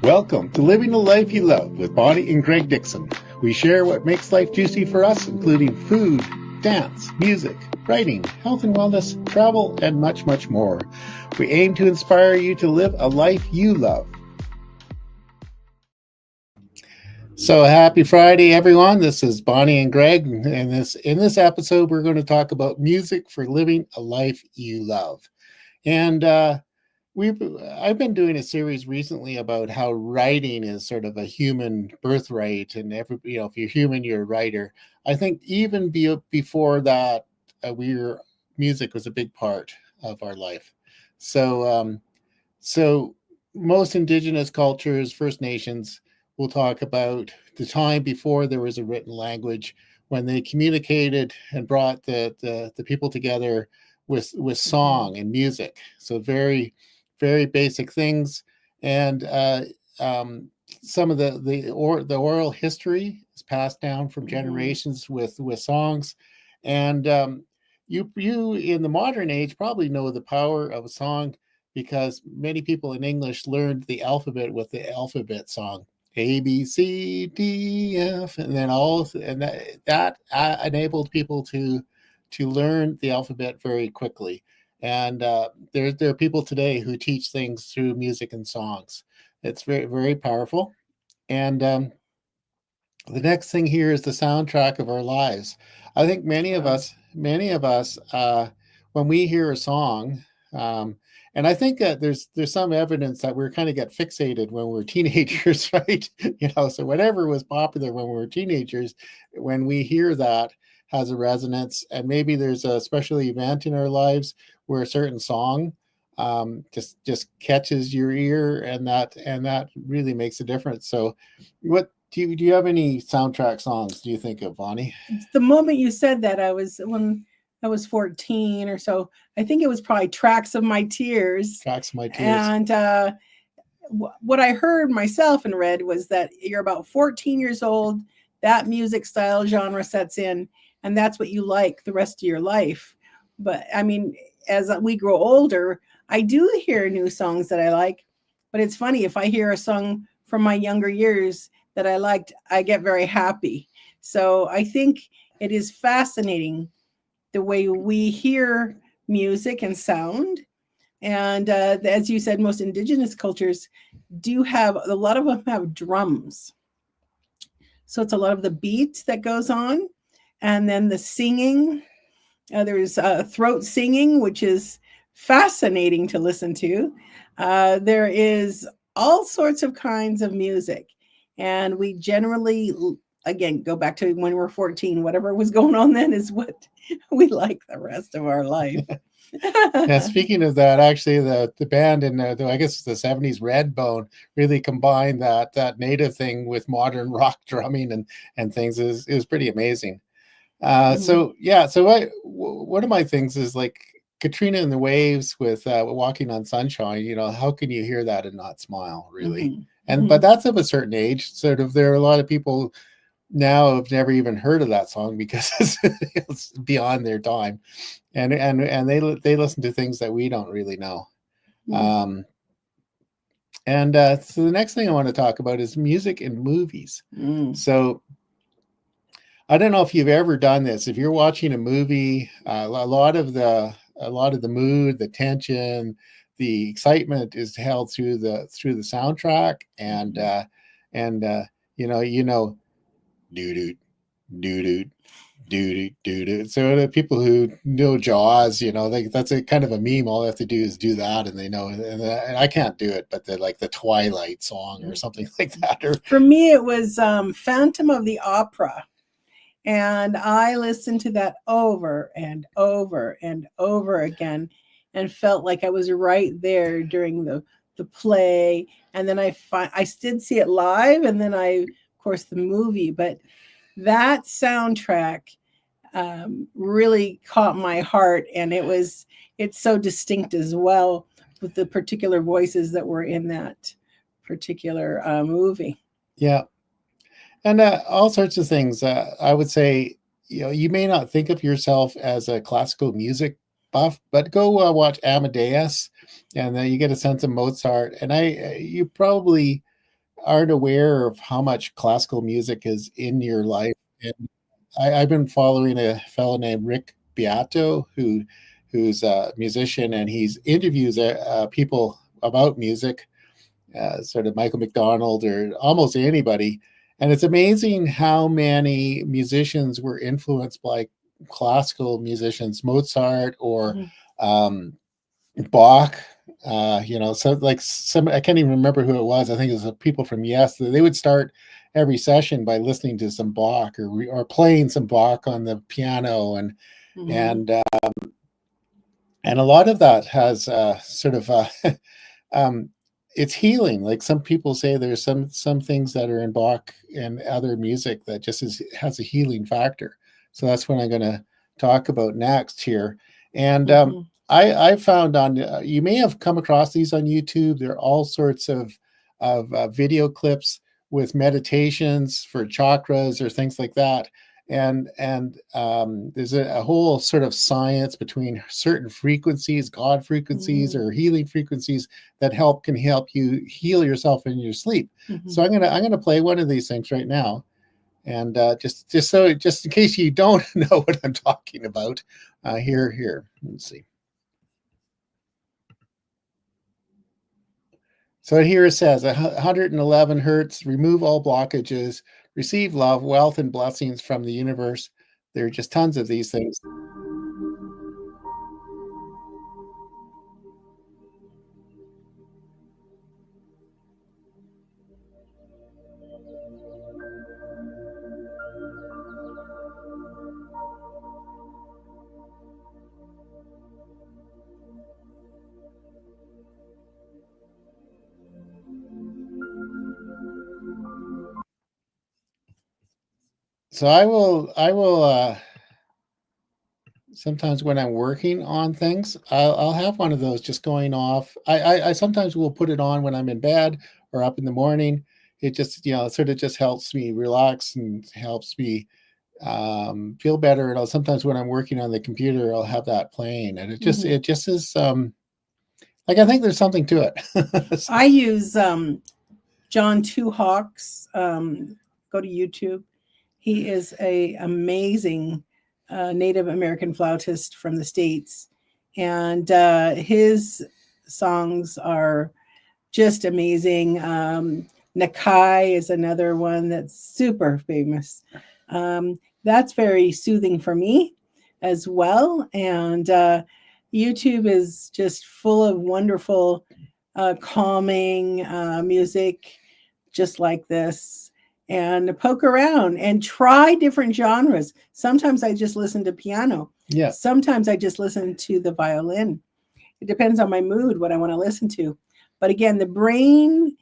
Welcome to Living the Life You Love with Bonnie and Greg Dixon. We share what makes life juicy for us, including food, dance, music, writing, health and wellness, travel, and much, much more. We aim to inspire you to live a life you love. So happy Friday, everyone. This is Bonnie and Greg. And in this episode, we're going to talk about music for living a life you love. And I've been doing a series recently about how writing is sort of a human birthright, and if you're human, you're a writer. I think even before that, music was a big part of our life. So most Indigenous cultures, First Nations, will talk about the time before there was a written language, when they communicated and brought the people together with song and music. So very, very basic things. And some of the oral history is passed down from generations with songs. And you in the modern age probably know the power of a song, because many people in English learned the alphabet with the alphabet song. A, B, C, D, F, and then that enabled people to learn the alphabet very quickly. And there are people today who teach things through music and songs. It's very, very powerful. And the next thing here is the soundtrack of our lives. I think many of us, when we hear a song, and I think that there's some evidence that we're kind of get fixated when we're teenagers, right? So whatever was popular when we were teenagers, when we hear that, has a resonance. And maybe there's a special event in our lives where a certain song just catches your ear, and that really makes a difference. So what do you have any soundtrack songs do you think of, Bonnie? The moment you said that, when I was 14 or so, I think it was probably Tracks of My Tears. Tracks of My Tears. And what I heard myself and read was that you're about 14 years old, that music style genre sets in, and that's what you like the rest of your life. But I mean, as we grow older, I do hear new songs that I like. But it's funny, if I hear a song from my younger years that I liked, I get very happy. So I think it is fascinating the way we hear music and sound. And as you said, most Indigenous cultures do have, a lot of them have drums. So it's a lot of the beat that goes on. And then the singing, there's throat singing, which is fascinating to listen to. There is all sorts of kinds of music. And we generally, again, go back to when we're 14, whatever was going on then is what we like the rest of our life. Yeah, speaking of that, actually, the band in I guess the 70s, Redbone, really combined that native thing with modern rock drumming and things. Is pretty amazing. So one of my things is like Katrina and the Waves with Walking on Sunshine. How can you hear that and not smile, really? But that's of a certain age. Sort of, there are a lot of people now have never even heard of that song because it's beyond their time, and they listen to things that we don't really know. So the next thing I want to talk about is music in movies. So I don't know if you've ever done this. If you're watching a movie, a lot of the mood, the tension, the excitement is held through the soundtrack, and doo doo doo doo. So the people who know Jaws, that's a kind of a meme. All they have to do is do that, and they know. And I can't do it, but the Twilight song or something like that. Or for me, it was Phantom of the Opera. And I listened to that over and over and over again, and felt like I was right there during the play. And then I did see it live, and then of course, the movie. But that soundtrack really caught my heart, and it's so distinct as well, with the particular voices that were in that particular movie. Yeah. And all sorts of things. I would say, you may not think of yourself as a classical music buff, but go watch Amadeus, and then you get a sense of Mozart. And you probably aren't aware of how much classical music is in your life. And I've been following a fellow named Rick Beato, who's a musician, and he's interviews people about music, sort of Michael McDonald or almost anybody. And it's amazing how many musicians were influenced by classical musicians, Mozart or um, Bach. So like some, I can't even remember who it was. I think it was the people from Yes. They would start every session by listening to some Bach or playing some Bach on the piano, and and a lot of that has sort of um, it's healing. Like some people say, there's some things that are in Bach and other music that just has a healing factor. So that's what I'm going to talk about next here. And I found on you may have come across these on YouTube. There are all sorts of video clips with meditations for chakras or things like that. And there's a whole sort of science between certain frequencies, God frequencies or healing frequencies that can help you heal yourself in your sleep. So I'm gonna play one of these things right now, and just in case you don't know what I'm talking about, here. Let's see. So here it says 111 hertz, remove all blockages, receive love, wealth, and blessings from the universe. There are just tons of these things. So I will sometimes when I'm working on things, I'll have one of those just going off. I sometimes will put it on when I'm in bed or up in the morning. It just, it sort of just helps me relax and helps me feel better. And sometimes when I'm working on the computer, I'll have that playing, and it just is like, I think there's something to it. I use John Two Hawks. Go to YouTube. He is a amazing Native American flautist from the States, and his songs are just amazing. Nakai is another one that's super famous. That's very soothing for me as well. And YouTube is just full of wonderful, calming music just like this. And poke around and try different genres. Sometimes I just listen to piano. Yeah. Sometimes I just listen to the violin. It depends on my mood, what I want to listen to. But again, the brain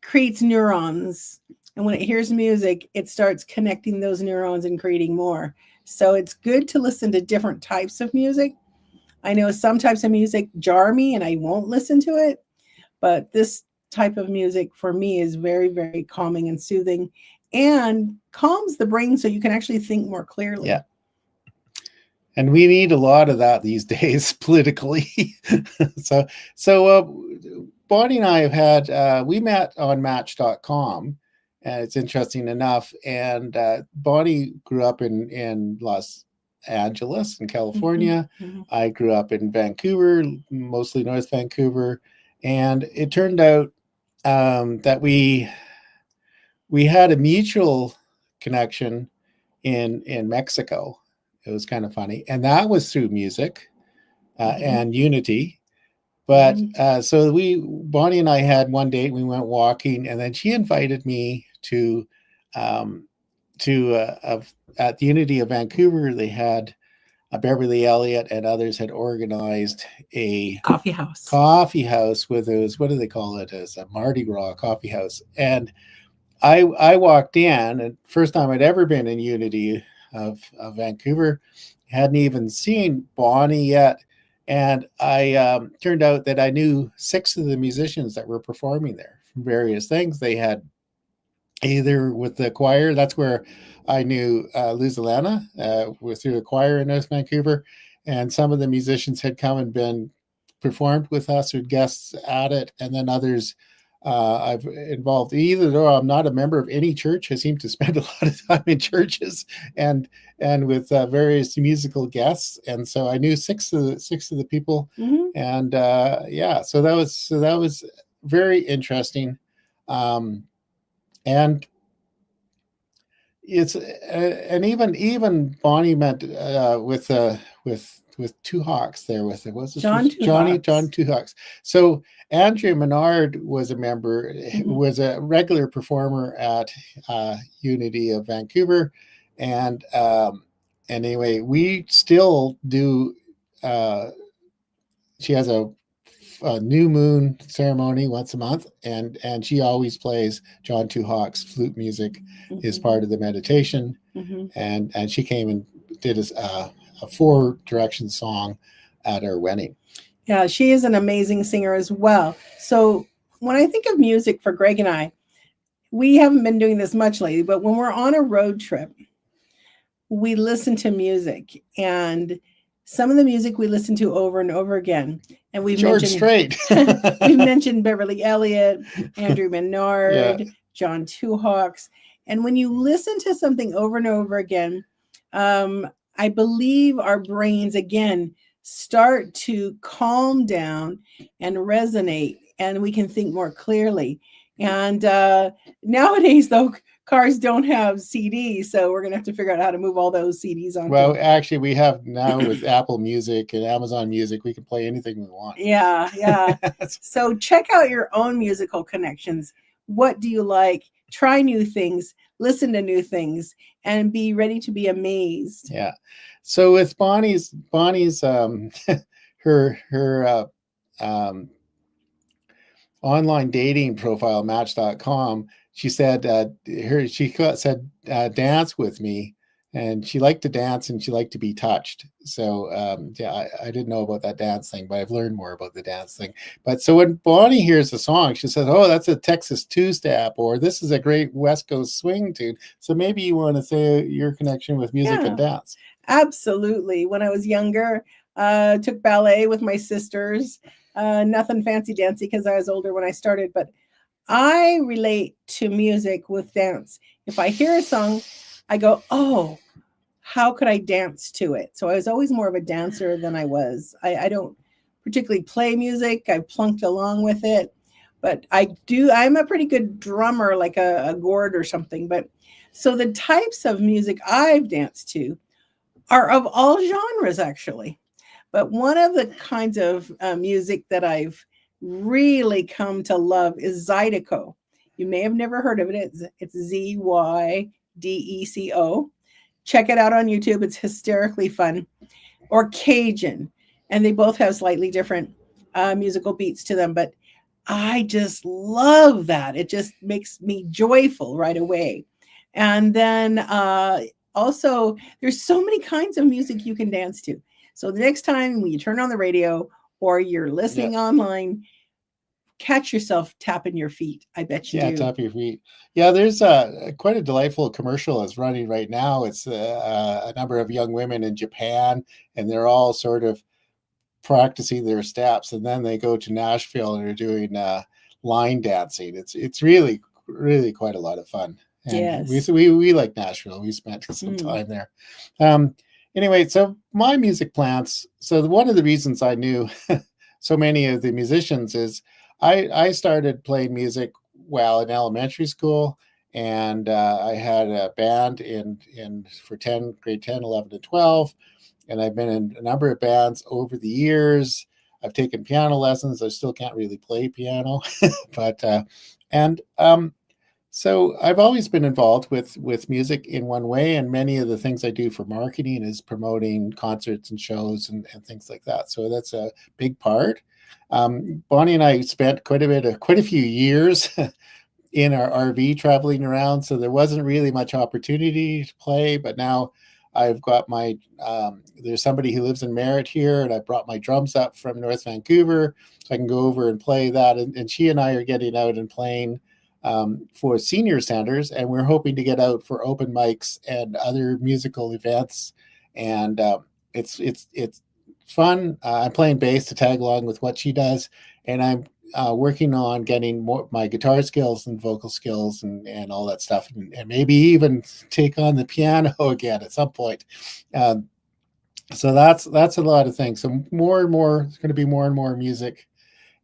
creates neurons. And when it hears music, it starts connecting those neurons and creating more. So it's good to listen to different types of music. I know some types of music jar me and I won't listen to it. But this type of music for me is very, very calming and soothing and calms the brain so you can actually think more clearly. Yeah. And we need a lot of that these days politically. So Bonnie and I have had, we met on Match.com, and it's interesting enough. And Bonnie grew up in Los Angeles in California. I grew up in Vancouver, mostly North Vancouver. And it turned out that we had a mutual connection in Mexico. It was kind of funny, and that was through music and unity. But so Bonnie and I had one date. We went walking, and then she invited me to at the Unity of Vancouver. They had Beverly Elliott and others had organized a coffee house with what do they call it? As a Mardi Gras coffee house. And I walked in, and first time I'd ever been in Unity of Vancouver, hadn't even seen Bonnie yet. And I turned out that I knew 6 of the musicians that were performing there from various things. They had either with the choir, that's where I knew Luz Alana was through the choir in North Vancouver. And some of the musicians had come and been performed with us or guests at it. And then others I've involved either, though I'm not a member of any church. I seem to spend a lot of time in churches and with various musical guests, and so I knew six of the people, Mhm. and yeah, so that was very interesting, um, and it's and even Bonnie met with Two Hawks there with it. What's his John first? Two Hawks. John Two Hawks. So Andrea Menard was a member, Mhm. was a regular performer at Unity of Vancouver, and anyway, we still do. Uh, she has a new moon ceremony once a month, and she always plays John Two Hawks flute music is Mhm. part of the meditation, Mhm. and she came and did a Four Direction song at our wedding. Yeah, she is an amazing singer as well. So when I think of music for Greg and I, we haven't been doing this much lately, but when we're on a road trip, we listen to music, and some of the music we listen to over and over again. And we've George mentioned Strait. we've mentioned Beverly Elliott, Andrew Yeah. Menard, John Two Hawks. And when you listen to something over and over again, I believe our brains again start to calm down and resonate, and we can think more clearly. And nowadays, though, cars don't have CDs, so we're gonna have to figure out how to move all those CDs onto. Well, actually, we have now with Apple Music and Amazon Music, we can play anything we want. Yeah, yeah. So check out your own musical connections. What do you like? Try new things, listen to new things, and be ready to be amazed. Yeah. So with Bonnie's her online dating profile Match.com, she said said dance with me, and she liked to dance and she liked to be touched. So yeah, I didn't know about that dance thing, but I've learned more about the dance thing. But so when Bonnie hears a song, she says, "Oh, that's a Texas two-step," or "This is a great West Coast swing tune." So maybe you want to say your connection with music and Yeah, dance. absolutely. When I was younger, took ballet with my sisters. Nothing fancy dancy because I was older when I started, but I relate to music with dance. If I hear a song, I go, "Oh, how could I dance to it?" So I was always more of a dancer than I was. I don't particularly play music. I plunked along with it, but I do. I'm a pretty good drummer, like a gourd or something. But so the types of music I've danced to are of all genres, actually. But one of the kinds of music that I've really come to love is Zydeco. You may have never heard of it. It's Zydeco. Check it out on YouTube. It's hysterically fun. Or Cajun, and they both have slightly different musical beats to them, but I just love that. It just makes me joyful right away. And then also, there's so many kinds of music you can dance to. So the next time when you turn on the radio or you're Yeah. listening online, catch yourself tapping your feet. I bet you Yeah, do. top of your feet. Yeah, there's quite a delightful commercial that's running right now. It's a number of young women in Japan, and they're all sort of practicing their steps, and then they go to Nashville and are doing line dancing. It's really quite a lot of fun, and Yes. we like Nashville. We spent some Mm. time there. Um, anyway, so my music plants. So one of the reasons I knew so many of the musicians is I started playing music while in elementary school, and I had a band in for grade 10, 11, and 12, and I've been in a number of bands over the years. I've taken piano lessons. I still can't really play piano, but and so I've always been involved with music in one way, and many of the things I do for marketing is promoting concerts and shows and things like that. So that's a big part. Bonnie and I spent quite a few years in our RV traveling around, so there wasn't really much opportunity to play. But now I've got there's somebody who lives in Merritt here, and I brought my drums up from North Vancouver, so I can go over and play that. And she and I are getting out and playing for senior centers, and we're hoping to get out for open mics and other musical events. And it's fun. I'm playing bass to tag along with what she does, and working on getting more my guitar skills and vocal skills and all that stuff, and maybe even take on the piano again at some point. So that's a lot of things. So more and more, it's going to be more and more music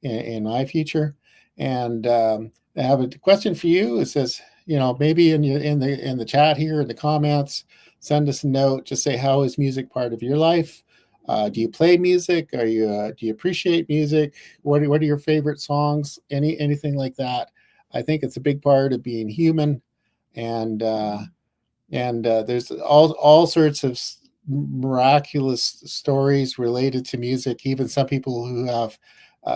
in my future. And I have a question for you. It says, maybe in the chat here, in the comments, send us a note. Just say, how is music part of your life? Do you play music? Do you appreciate music? What are your favorite songs? Anything like that? I think it's a big part of being human, and there's all sorts of miraculous stories related to music. Even some people who have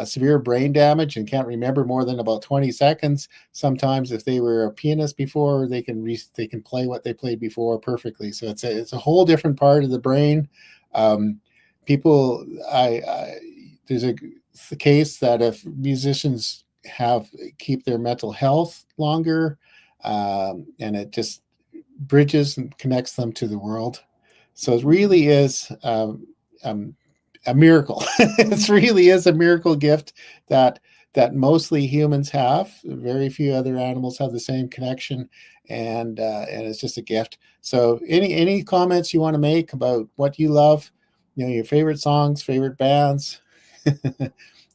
severe brain damage and can't remember more than about 20 seconds. Sometimes, if they were a pianist before, they can play what they played before perfectly. So it's a whole different part of the brain. There's a case that if musicians keep their mental health longer, and it just bridges and connects them to the world. So it really is a miracle. It really is a miracle gift that mostly humans have. Very few other animals have the same connection, and it's just a gift. So any comments you want to make about what you love, your favorite songs, favorite bands?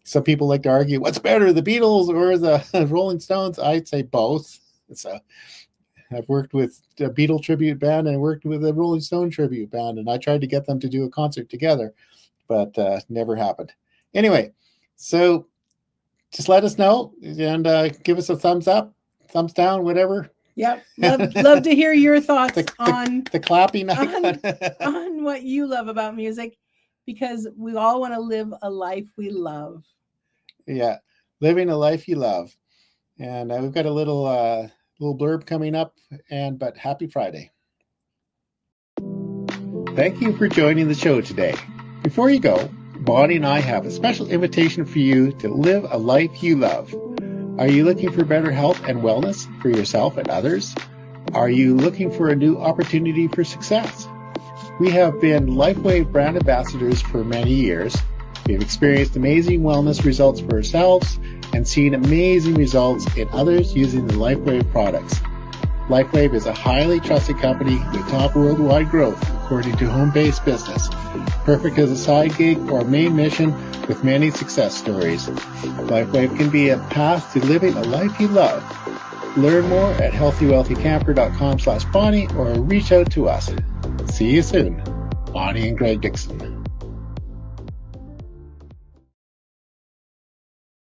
Some people like to argue, what's better, the Beatles or the Rolling Stones? I'd say both. So I've worked with a Beatle tribute band and I worked with a Rolling Stone tribute band, and I tried to get them to do a concert together, but never happened. Anyway, so just let us know and give us a thumbs up, thumbs down, whatever. Yep. Love to hear your thoughts on the clapping on what you love about music, because we all want to live a life we love. Yeah, living a life you love. And we've got a little blurb coming up, but happy Friday. Thank you for joining the show today. Before you go, Bonnie and I have a special invitation for you to live a life you love. Are you looking for better health and wellness for yourself and others? Are you looking for a new opportunity for success? We have been LifeWave brand ambassadors for many years. We've experienced amazing wellness results for ourselves and seen amazing results in others using the LifeWave products. LifeWave is a highly trusted company with top worldwide growth according to Home-Based Business. Perfect as a side gig or a main mission with many success stories. LifeWave can be a path to living a life you love. Learn more at healthywealthycamper.com/Bonnie or reach out to us. See you soon. Bonnie and Greg Dixon.